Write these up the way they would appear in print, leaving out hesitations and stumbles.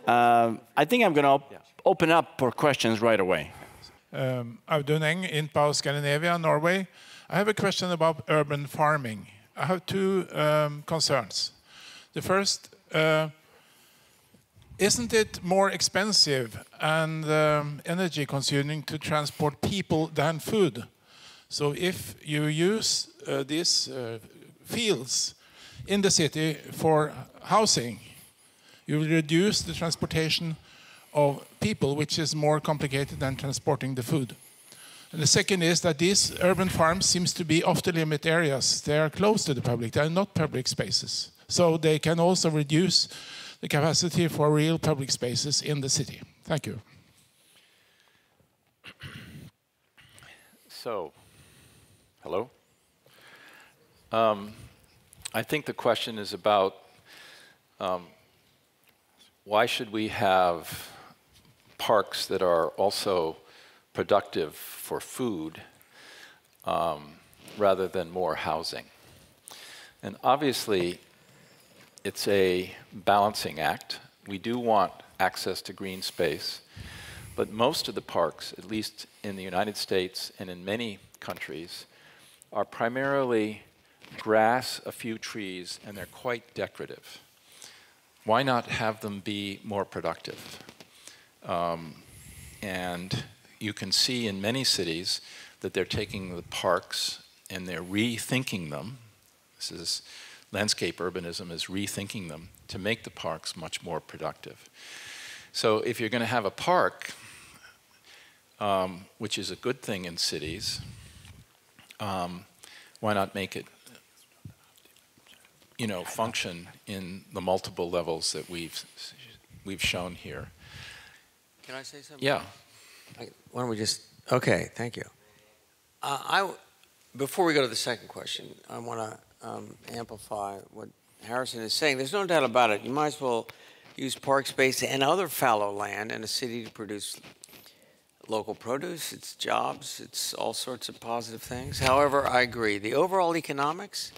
I think I'm going to open up for questions right away. Audun Eng, INPAO Scandinavia, Norway. I have a question about urban farming. I have two concerns. The first, isn't it more expensive and energy consuming to transport people than food? So if you use these fields in the city for housing, you will reduce the transportation of people, which is more complicated than transporting the food. And the second is that these urban farms seems to be off-the-limit areas. They are close to the public. They are not public spaces. So they can also reduce the capacity for real public spaces in the city. Thank you. So, hello? I think the question is about why should we have parks that are also productive for food rather than more housing? And obviously, it's a balancing act. We do want access to green space, but most of the parks, at least in the United States and in many countries, are primarily grass, a few trees, and they're quite decorative. Why not have them be more productive? And you can see in many cities that they're taking the parks and they're rethinking them. This is landscape urbanism, is rethinking them to make the parks much more productive. So if you're going to have a park, which is a good thing in cities, why not make it, function in the multiple levels that we've shown here? Can I say something? Yeah. Why don't we just, okay, thank you. Before we go to the second question, I want to amplify what Harrison is saying. There's no doubt about it. You might as well use park space and other fallow land in a city to produce local produce, it's jobs, it's all sorts of positive things. However, I agree, the overall economics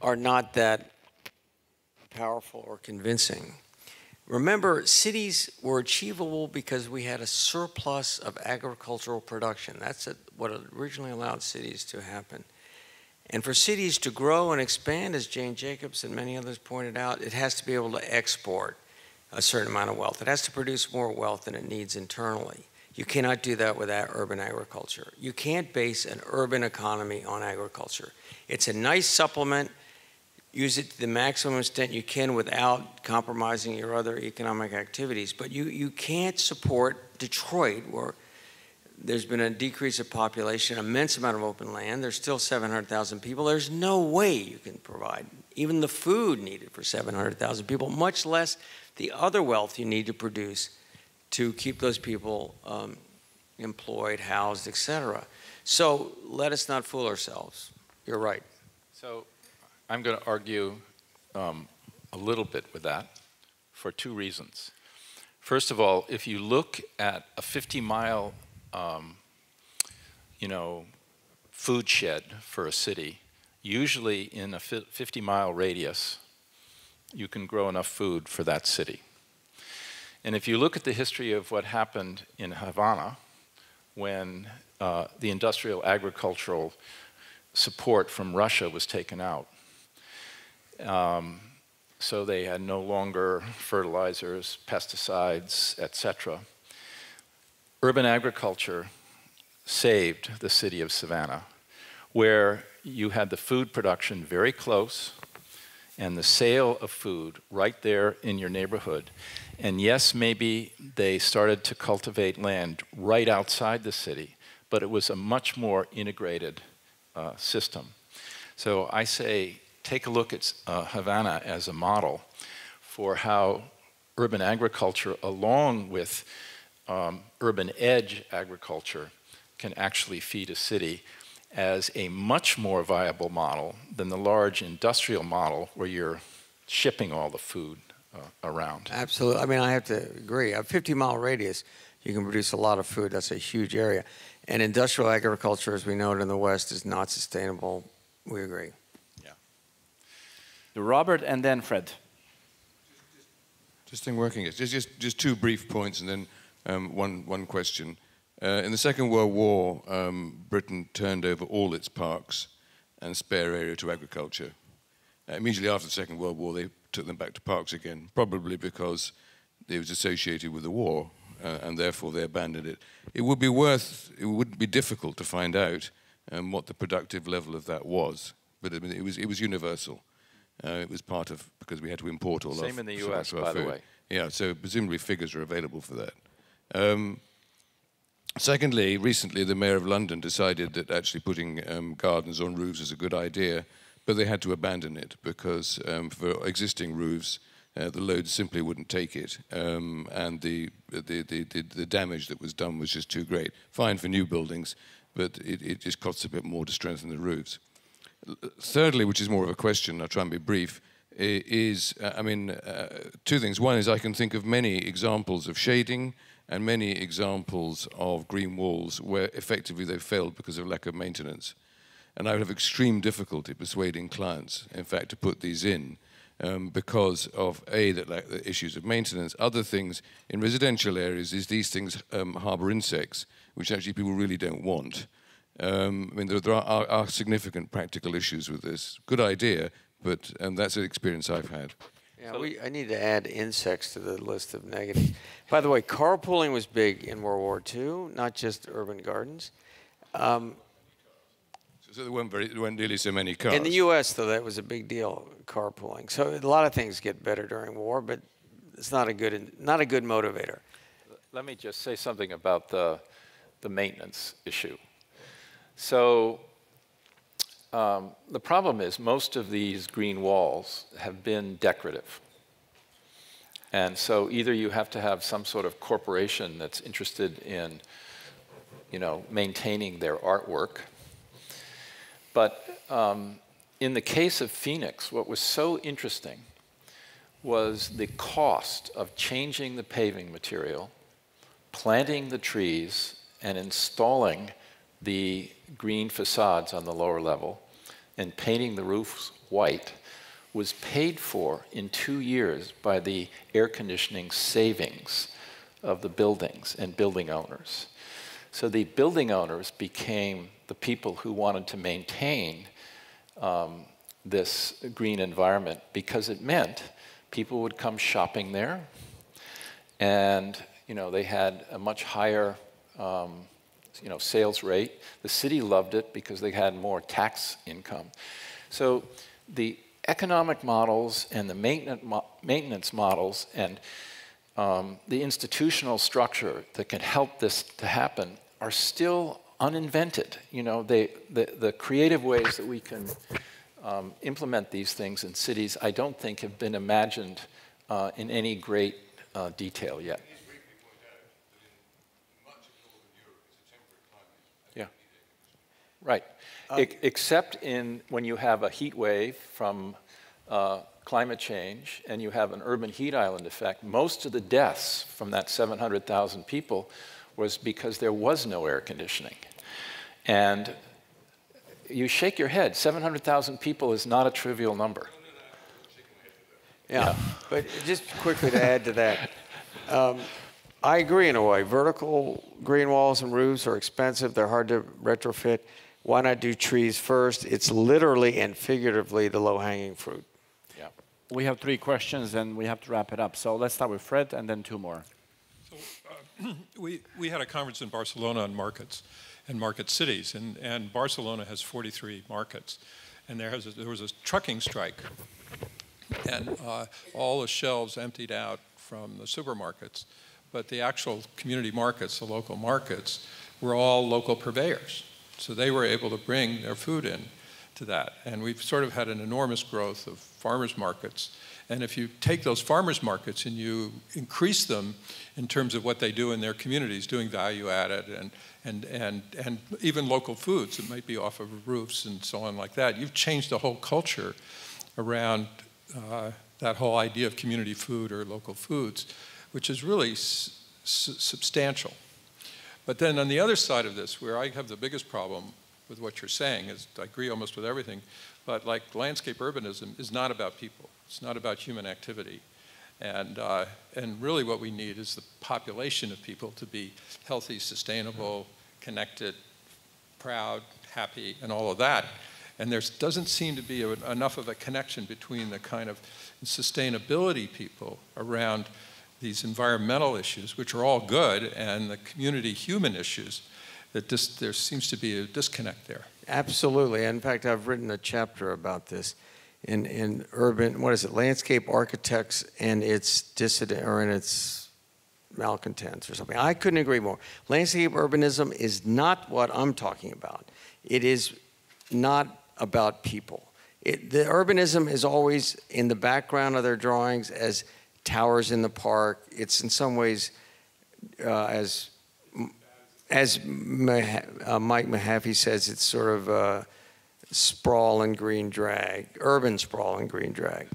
are not that powerful or convincing. Remember, cities were achievable because we had a surplus of agricultural production. That's what originally allowed cities to happen. And for cities to grow and expand, as Jane Jacobs and many others pointed out, it has to be able to export a certain amount of wealth. It has to produce more wealth than it needs internally. You cannot do that without urban agriculture. You can't base an urban economy on agriculture. It's a nice supplement. Use it to the maximum extent you can without compromising your other economic activities. But you can't support Detroit, where there's been a decrease of population, an immense amount of open land. There's still 700,000 people. There's no way you can provide even the food needed for 700,000 people, much less the other wealth you need to produce to keep those people employed, housed, etc. So let us not fool ourselves. You're right. So I'm going to argue a little bit with that for two reasons. First of all, if you look at a 50-mile, food shed for a city, usually in a 50-mile radius, you can grow enough food for that city. And if you look at the history of what happened in Havana when the industrial agricultural support from Russia was taken out, so they had no longer fertilizers, pesticides, etc. Urban agriculture saved the city of Savannah, where you had the food production very close and the sale of food right there in your neighborhood. And yes, maybe they started to cultivate land right outside the city, but it was a much more integrated system. So I say, take a look at Havana as a model for how urban agriculture, along with urban edge agriculture, can actually feed a city as a much more viable model than the large industrial model where you're shipping all the food around. Absolutely. I mean, I have to agree. A 50-mile radius, you can produce a lot of food. That's a huge area. And industrial agriculture, as we know it in the West, is not sustainable. We agree. Robert and then Fred. This thing working? It's just two brief points and then one question. In the Second World War, Britain turned over all its parks and spare area to agriculture. Immediately after the Second World War, they took them back to parks again, probably because it was associated with the war, and therefore they abandoned it. It would be difficult to find out what the productive level of that was, but I mean, it was universal. It was part of, because we had to import all Same in the US, by the way. Yeah, so presumably figures are available for that. Secondly, recently the Mayor of London decided that actually putting gardens on roofs is a good idea, but they had to abandon it because for existing roofs, the load simply wouldn't take it, and the damage that was done was just too great. Fine for new buildings, but it just costs a bit more to strengthen the roofs. Thirdly, which is more of a question, I'll try and be brief, is, two things. One is I can think of many examples of shading and many examples of green walls where effectively they failed because of lack of maintenance. And I would have extreme difficulty persuading clients, in fact, to put these in because of, A, the issues of maintenance. Other things in residential areas is these things harbour insects, which actually people really don't want. There are significant practical issues with this. Good idea, but that's an experience I've had. Yeah, I need to add insects to the list of negatives. By the way, carpooling was big in World War II, not just urban gardens. So there weren't nearly so many cars. In the U.S., though, that was a big deal, carpooling. So a lot of things get better during war, but it's not a good motivator. Let me just say something about the maintenance issue. So the problem is most of these green walls have been decorative. And so either you have to have some sort of corporation that's interested in, maintaining their artwork. But in the case of Phoenix, what was so interesting was the cost of changing the paving material, planting the trees, and installing the green facades on the lower level and painting the roofs white was paid for in 2 years by the air conditioning savings of the buildings and building owners. So the building owners became the people who wanted to maintain this green environment because it meant people would come shopping there and they had a much higher sales rate. The city loved it because they had more tax income. So the economic models and the maintenance models and the institutional structure that can help this to happen are still uninvented. The creative ways that we can implement these things in cities, I don't think have been imagined in any great detail yet. Right, except when you have a heat wave from climate change and you have an urban heat island effect, most of the deaths from that 700,000 people was because there was no air conditioning. And you shake your head, 700,000 people is not a trivial number. Yeah, but just quickly to add to that, I agree in a way. Vertical green walls and roofs are expensive, they're hard to retrofit. Why not do trees first? It's literally and figuratively the low-hanging fruit. Yeah. We have 3 questions and we have to wrap it up. So let's start with Fred and then 2 more. So, we had a conference in Barcelona on markets and market cities, and Barcelona has 43 markets. And there was a trucking strike, and all the shelves emptied out from the supermarkets. But the actual community markets, the local markets, were all local purveyors. So they were able to bring their food in to that. And we've sort of had an enormous growth of farmers markets. And if you take those farmers markets and you increase them in terms of what they do in their communities, doing value added and even local foods that might be off of roofs and so on like that, you've changed the whole culture around that whole idea of community food or local foods, which is really substantial. But then on the other side of this, where I have the biggest problem with what you're saying, is I agree almost with everything, but like landscape urbanism is not about people. It's not about human activity. And really what we need is the population of people to be healthy, sustainable, connected, proud, happy, and all of that. And there doesn't seem to be enough of a connection between the kind of sustainability people around these environmental issues, which are all good, and the community human issues, that there seems to be a disconnect there. Absolutely. In fact, I've written a chapter about this in urban, what is it, landscape architects and its dissident, or in its malcontents or something. I couldn't agree more. Landscape urbanism is not what I'm talking about. It is not about people. The urbanism is always in the background of their drawings as towers in the park. It's in some ways, as Mike Mahaffey says, it's sort of sprawl and green drag, urban sprawl and green drag.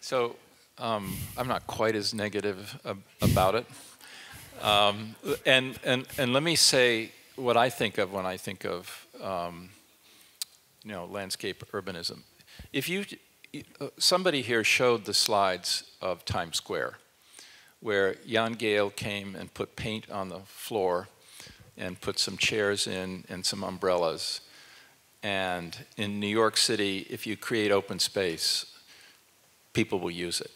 So I'm not quite as negative about it. And let me say what I think of when I think of landscape urbanism. If somebody here showed the slides of Times Square, where Jan Gehl came and put paint on the floor and put some chairs in and some umbrellas. And in New York City, if you create open space, people will use it.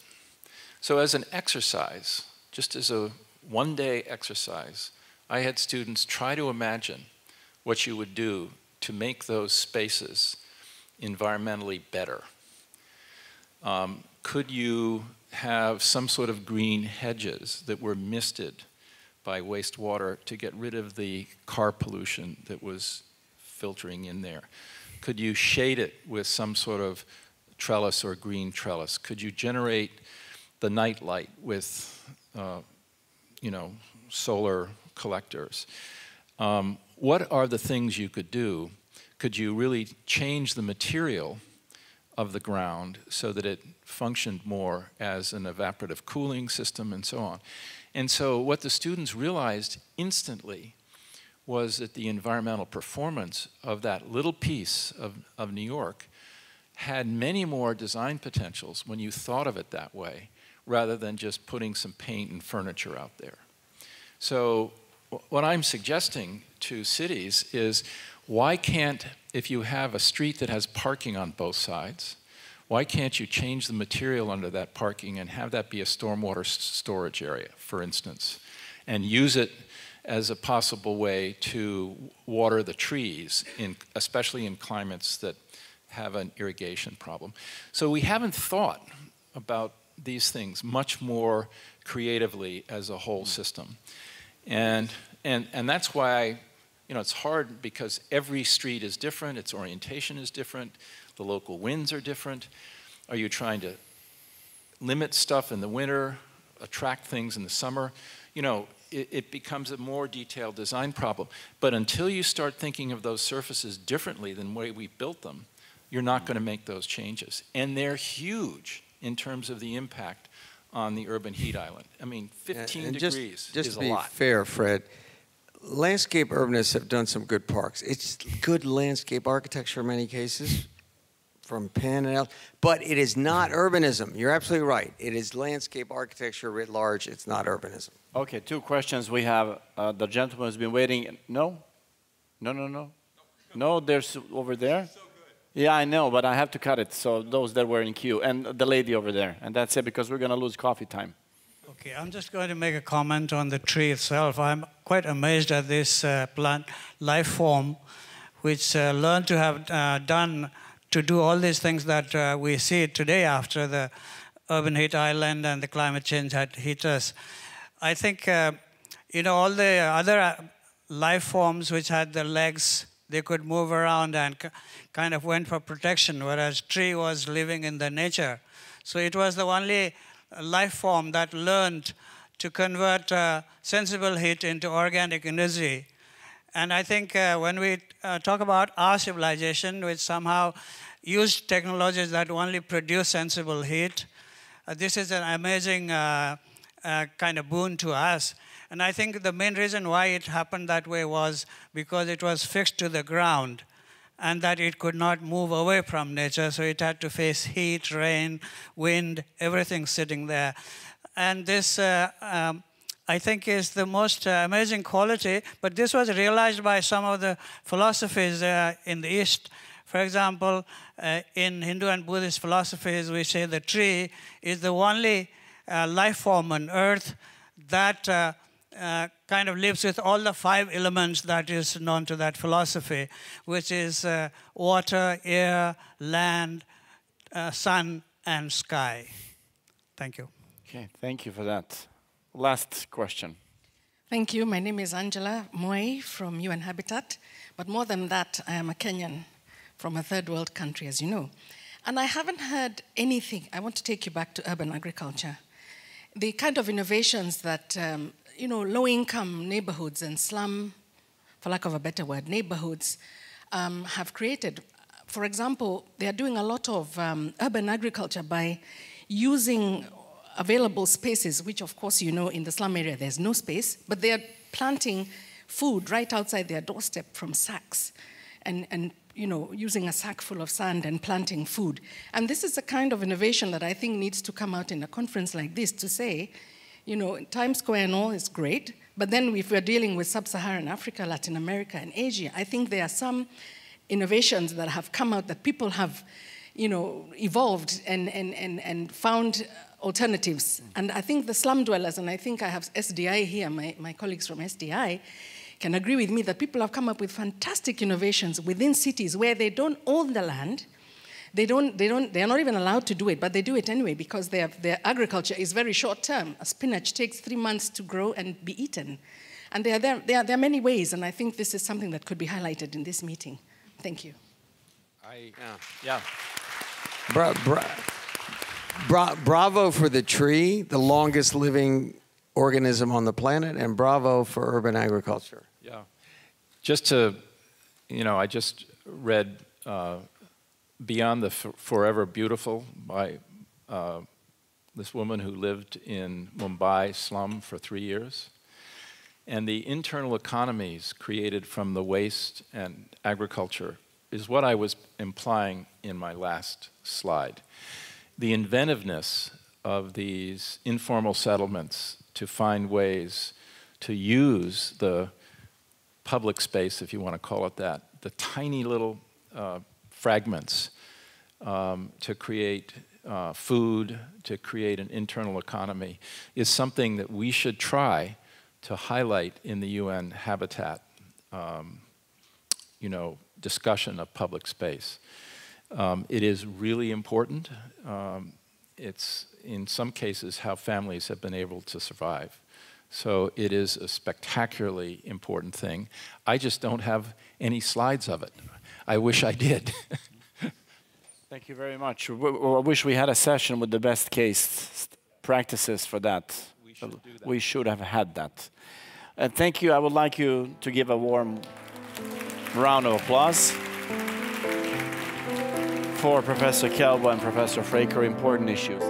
So as an exercise, just as a one-day exercise, I had students try to imagine what you would do to make those spaces environmentally better. Could you have some sort of green hedges that were misted by wastewater to get rid of the car pollution that was filtering in there? Could you shade it with some sort of trellis or green trellis? Could you generate the night light with, solar collectors? What are the things you could do? Could you really change the material of the ground so that it functioned more as an evaporative cooling system and so on? And so what the students realized instantly was that the environmental performance of that little piece of New York had many more design potentials when you thought of it that way, rather than just putting some paint and furniture out there. So what I'm suggesting to cities is, why can't, if you have a street that has parking on both sides, why can't you change the material under that parking and have that be a stormwater storage area, for instance, and use it as a possible way to water the trees, especially in climates that have an irrigation problem. So we haven't thought about these things much more creatively as a whole system. And that's why it's hard, because every street is different, its orientation is different, the local winds are different. Are you trying to limit stuff in the winter, attract things in the summer? It becomes a more detailed design problem. But until you start thinking of those surfaces differently than the way we built them, you're not going to make those changes. And they're huge in terms of the impact on the urban heat island. I mean, 15 degrees just is to a lot. be fair, Fred, landscape urbanists have done some good parks. It's good landscape architecture in many cases, from Penn and else, but it is not urbanism. You're absolutely right. It is landscape architecture writ large. It's not urbanism. Okay, 2 questions. We have the gentleman who's been waiting. No? No, there's over there. Yeah, I know, but I have to cut it, so those that were in queue, and the lady over there, and that's it, because we're going to lose coffee time. Okay, I'm just going to make a comment on the tree itself. I'm quite amazed at this plant life form, which learned to have done to do all these things that we see today after the urban heat island and the climate change had hit us. I think, all the other life forms which had the legs, they could move around and kind of went for protection, whereas tree was living in the nature. So it was the only life form that learned to convert sensible heat into organic energy. And I think when we talk about our civilization, which somehow used technologies that only produce sensible heat, this is an amazing kind of boon to us. And I think the main reason why it happened that way was because it was fixed to the ground. and that it could not move away from nature, so it had to face heat, rain, wind, everything sitting there. And this, I think, is the most amazing quality, but this was realized by some of the philosophies in the East. For example, in Hindu and Buddhist philosophies, we say the tree is the only life form on earth that kind of lives with all the 5 elements that is known to that philosophy, which is water, air, land, sun, and sky. Thank you. Okay, thank you for that. Last question. Thank you. My name is Angela Moi from UN Habitat. But more than that, I am a Kenyan from a third world country, as you know. And I haven't heard anything. I want to take you back to urban agriculture. The kind of innovations that, low-income neighborhoods and slum, for lack of a better word, neighborhoods have created. For example, they are doing a lot of urban agriculture by using available spaces, which of course, in the slum area, there's no space, but they are planting food right outside their doorstep from sacks and using a sack full of sand and planting food. And this is a kind of innovation that I think needs to come out in a conference like this to say, Times Square and all is great, but then if we're dealing with sub-Saharan Africa, Latin America, and Asia, I think there are some innovations that have come out that people have, evolved and found alternatives. And I think the slum dwellers, and I think I have SDI here, my colleagues from SDI, can agree with me that people have come up with fantastic innovations within cities where they don't own the land. They are not even allowed to do it, but they do it anyway because their agriculture is very short term. A spinach takes 3 months to grow and be eaten. And there are many ways, and I think this is something that could be highlighted in this meeting. Thank you. Bravo for the tree, the longest living organism on the planet, and bravo for urban agriculture. Yeah. Just to, I just read Beyond the Forever Beautiful by this woman who lived in Mumbai slum for 3 years. And the internal economies created from the waste and agriculture is what I was implying in my last slide. The inventiveness of these informal settlements to find ways to use the public space, if you want to call it that, the tiny little fragments to create food, to create an internal economy, is something that we should try to highlight in the UN Habitat, discussion of public space. It is really important. It's, in some cases, how families have been able to survive. So it is a spectacularly important thing. I just don't have any slides of it. I wish I did. Thank you very much. I wish we had a session with the best case practices for that. We should do that. We should have had that. Thank you. I would like you to give a warm round of applause for Professor Kjellbo and Professor Fraker, important issues.